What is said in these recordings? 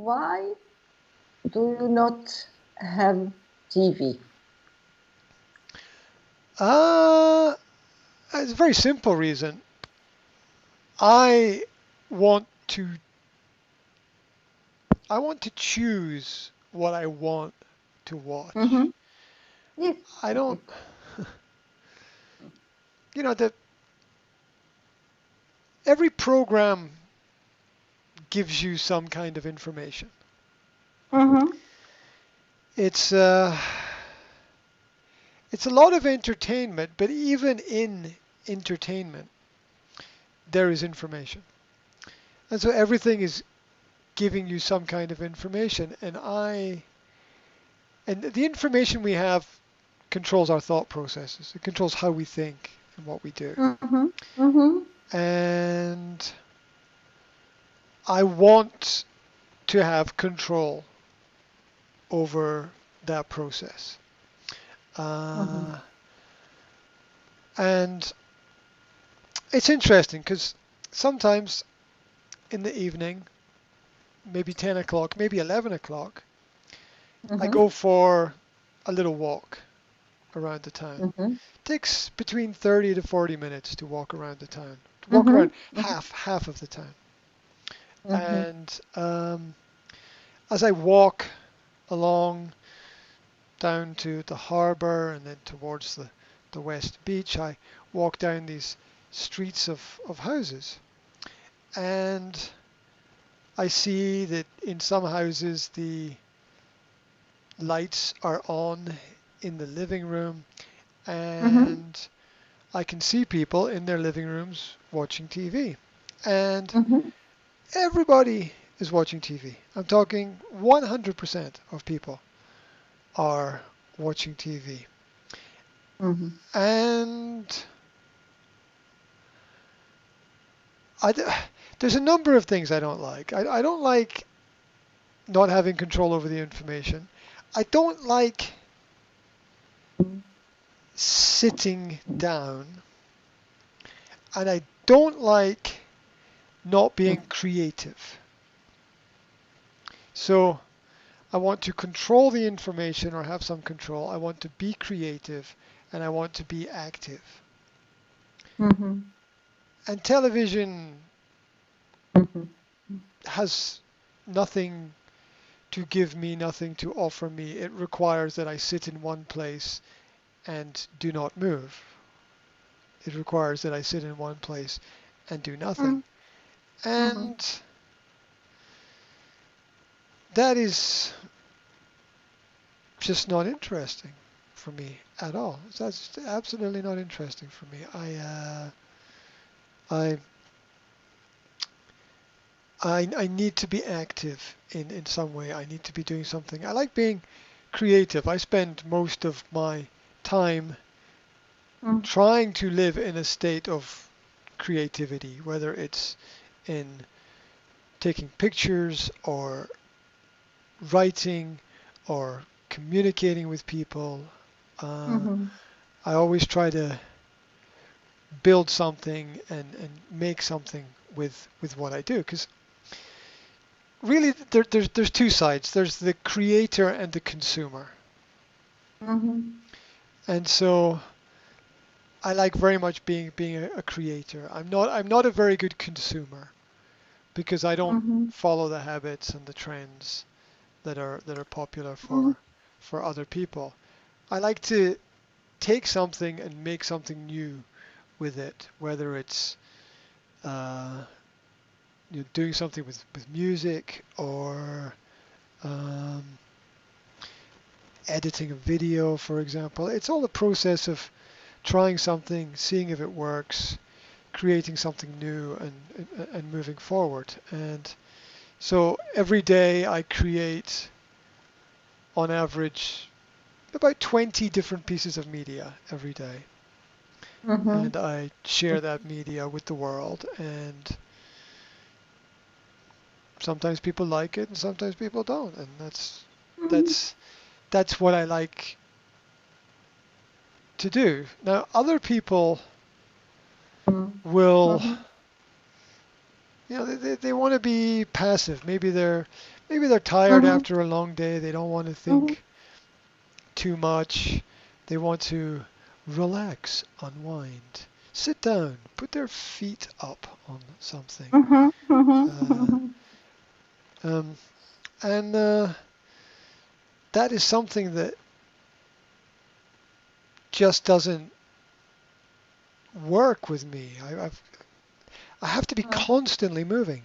why do you not have TV? It's a very simple reason. I want to choose what I want to watch. Yes. I don't, that every program gives you some kind of information. It's a lot of entertainment, but even in entertainment, there is information. And so everything is giving you some kind of information, and the information we have controls our thought processes. It controls how we think and what we do. And I want to have control over that process. And it's interesting because sometimes in the evening, maybe 10 o'clock, maybe 11 o'clock, I go for a little walk around the town. It takes between 30 to 40 minutes to walk around the town, to walk around half of the town. And as I walk along down to the harbour and then towards the west beach, I walk down these streets of houses. And I see that in some houses the lights are on in the living room, and I can see people in their living rooms watching TV. And everybody is watching TV. I'm talking 100% of people are watching TV. And there's a number of things I don't like. I don't like not having control over the information. I don't like sitting down. And I don't like not being creative. So I want to control the information or have some control. I want to be creative, and I want to be active. And television has nothing to give me, nothing to offer me. It requires that I sit in one place and do not move. It requires that I sit in one place and do nothing. And that is just not interesting for me at all. That's absolutely not interesting for me. I need to be active in some way. I need to be doing something. I like being creative. I spend most of my time trying to live in a state of creativity, whether it's in taking pictures or writing or communicating with people. I always try to build something and make something with what I do, because really there's two sides. There's the creator and the consumer. And so I like very much being a creator. I'm not a very good consumer, because I don't follow the habits and the trends that are popular for other people. I like to take something and make something new with it, whether it's doing something with music, or editing a video, for example. It's all the process of trying something, seeing if it works, creating something new, and moving forward. And so every day I create, on average, about 20 different pieces of media every day. And I share that media with the world, and sometimes people like it and sometimes people don't, and that's what I like to do. Now other people will they want to be passive. Maybe they're maybe they're tired after a long day. They don't want to think too much. They want to relax, unwind, sit down, put their feet up on something. And that is something that just doesn't work with me. I have to be constantly moving.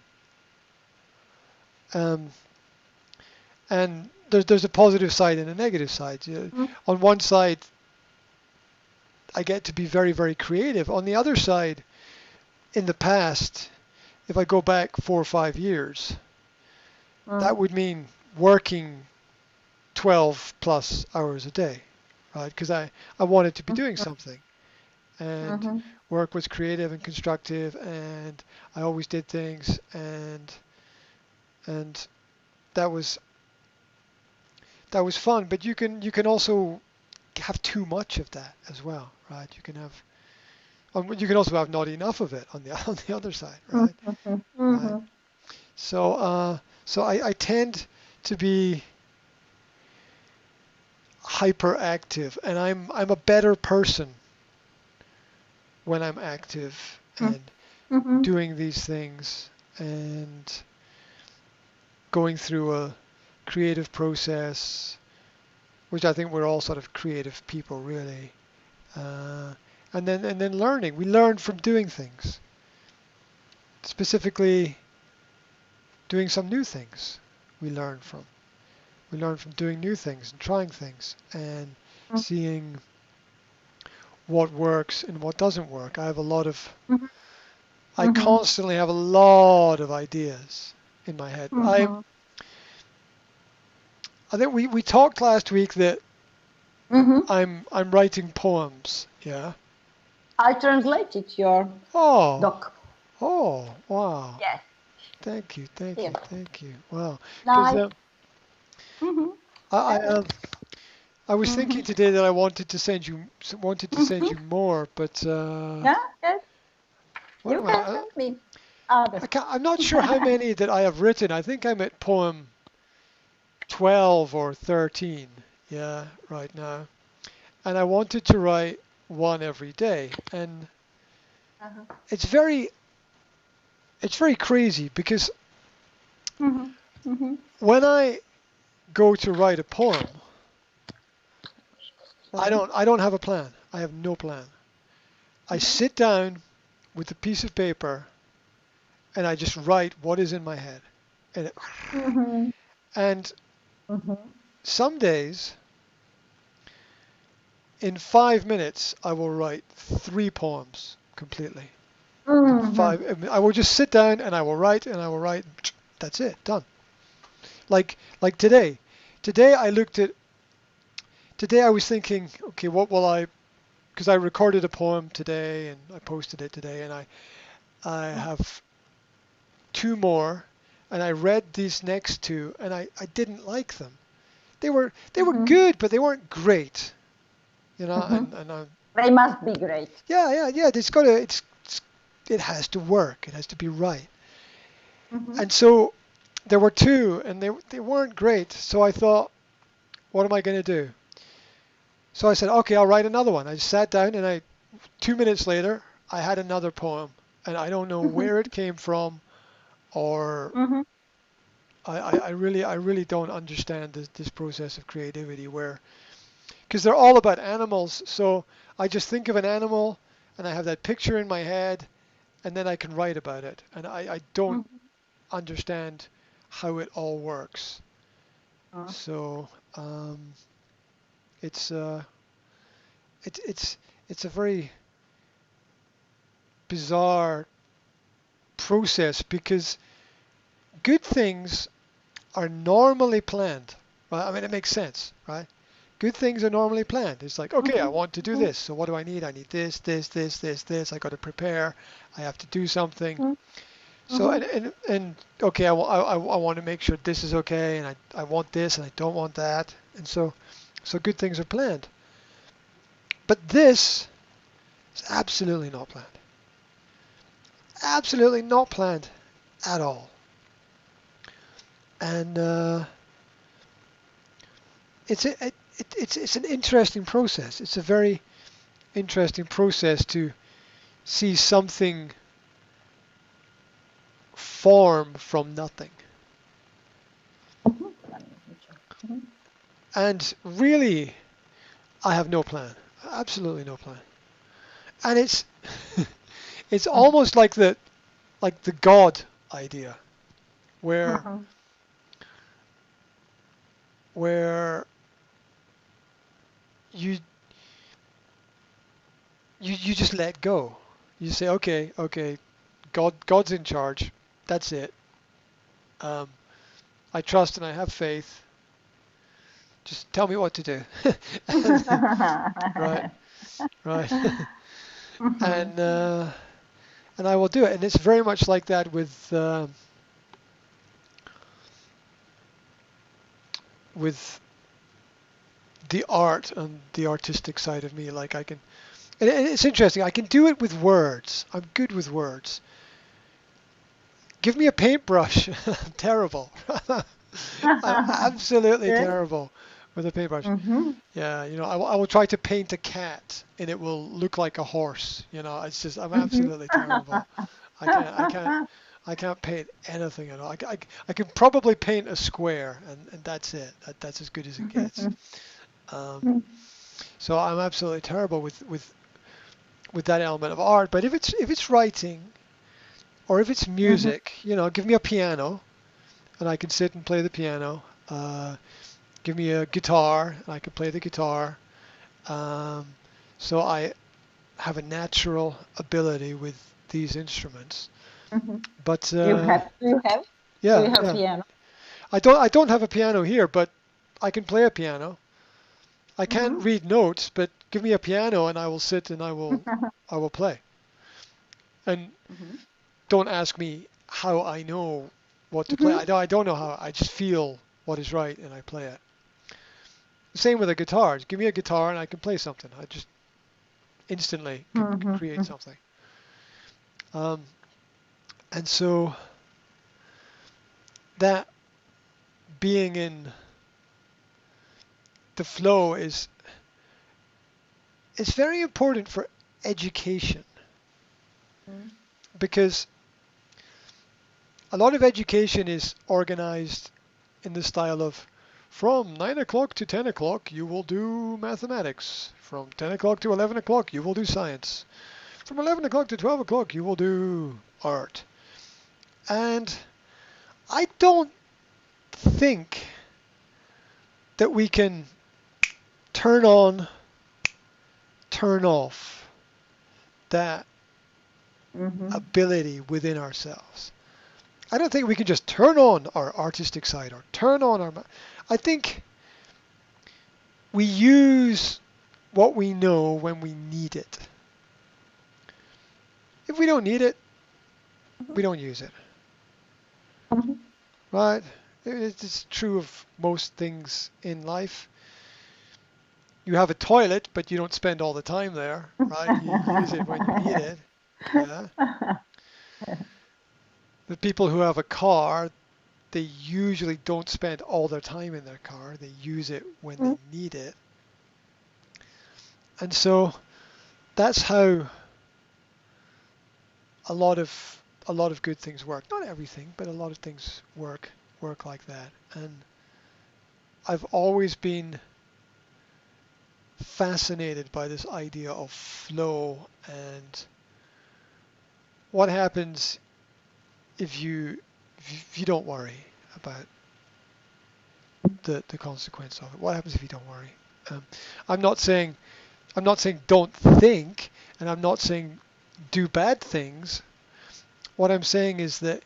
And there's a positive side and a negative side. On one side, I get to be very, very creative. On the other side, in the past, if I go back 4 or 5 years, that would mean working 12 plus hours a day, right? Because I wanted to be doing something. And work was creative and constructive, and I always did things, and that was fun. But you can also have too much of that as well, right? You can also have not enough of it on the other side, right? Right. So I tend to be hyperactive, and I'm a better person when I'm active and doing these things and going through a creative process, which I think we're all sort of creative people, really. And then learning. We learn from doing things, specifically doing some new things. We learn from doing new things and trying things and seeing what works and what doesn't work. I constantly have a lot of ideas in my head. I think we talked last week that I'm writing poems. Yeah. I translated your doc. Oh, wow. Yes. Thank you. Wow. Nice. I was thinking today that I wanted to send you more, but yes. You can send me others. I'm not sure how many that I have written. I think I'm at poem 12 or 13, yeah, right now. And I wanted to write one every day, and it's very crazy because when I go to write a poem, I don't have a plan. I have no plan. I sit down with a piece of paper and I just write what is in my head. And some days, in 5 minutes, I will write 3 poems completely. I will just sit down and I will write and I will write. That's it, done. Like today. Today I was thinking, okay, what will because I recorded a poem today and I posted it today, and I have 2 more, and I read these next 2 and I didn't like them. They were good, but they weren't great. You know, and they must be great. Yeah. It has to work. It has to be right. And so there were 2, and they weren't great. So I thought, what am I going to do? So I said, okay, I'll write another one. I sat down, and 2 minutes later, I had another poem, and I don't know where it came from, or I really don't understand this process of creativity, because they're all about animals. So I just think of an animal, and I have that picture in my head, and then I can write about it. And I don't understand how it all works. So it's a very bizarre process, because good things are normally planned. Well, I mean, it makes sense, right? Good things are normally planned. It's like, okay, I want to do this. So what do I need? I need this. I got to prepare. I have to do something. So and okay, I want to make sure this is okay, and I want this, and I don't want that, and so good things are planned. But this is absolutely not planned. Absolutely not planned at all. And it's an interesting process. It's a very interesting process to see something form from nothing. And really, I have no plan. Absolutely no plan. And it's it's almost like the God idea, where you just let go. You say, okay, God's in charge. That's it. I trust and I have faith. Just tell me what to do. Right. And I will do it. And it's very much like that with the art and the artistic side of me. Like I can, and it's interesting. I can do it with words. I'm good with words. Give me a paintbrush. I'm terrible. I'm absolutely terrible with a paintbrush. Yeah, I will try to paint a cat and it will look like a horse. It's just I'm absolutely terrible. I can't paint anything at all. I can probably paint a square and that's it. That's as good as it gets. So I'm absolutely terrible with that element of art. But if it's writing or if it's music, give me a piano and I can sit and play the piano. Give me a guitar and I can play the guitar. So I have a natural ability with these instruments. But you have piano. I don't have a piano here, but I can play a piano. I can't read notes, but give me a piano and I will sit and I will play. And don't ask me how I know what to play. I don't know how. I just feel what is right and I play it. Same with a guitar. Just give me a guitar and I can play something. I just instantly can create something. And so that being in the flow is very important for education, because a lot of education is organized in the style of from 9 o'clock to 10 o'clock you will do mathematics. From 10 o'clock to 11 o'clock you will do science. From 11 o'clock to 12 o'clock you will do art. And I don't think that we can turn on, turn off that ability within ourselves. I don't think we can just turn on our artistic side or turn on our... I think we use what we know when we need it. If we don't need it, we don't use it. Right? It's true of most things in life. You have a toilet, but you don't spend all the time there, right? You use it when you need it. Yeah. The people who have a car, they usually don't spend all their time in their car. They use it when they need it. And so that's how a lot of good things work. Not everything, but a lot of things work like that. And I've always been fascinated by this idea of flow and what happens if you don't worry about the consequence of it. What happens if you don't worry? I'm not saying don't think, and I'm not saying do bad things. What I'm saying is that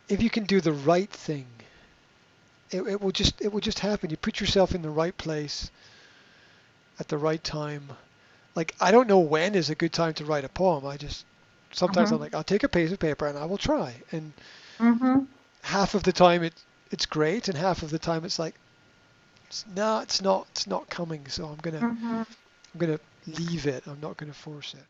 if you can do the right thing, it will just happen. You put yourself in the right place at the right time. Like, I don't know when is a good time to write a poem. Sometimes I'm like, I'll take a piece of paper and I will try. And half of the time it's great, and half of the time it's like, it's not coming. So I'm gonna leave it. I'm not gonna force it.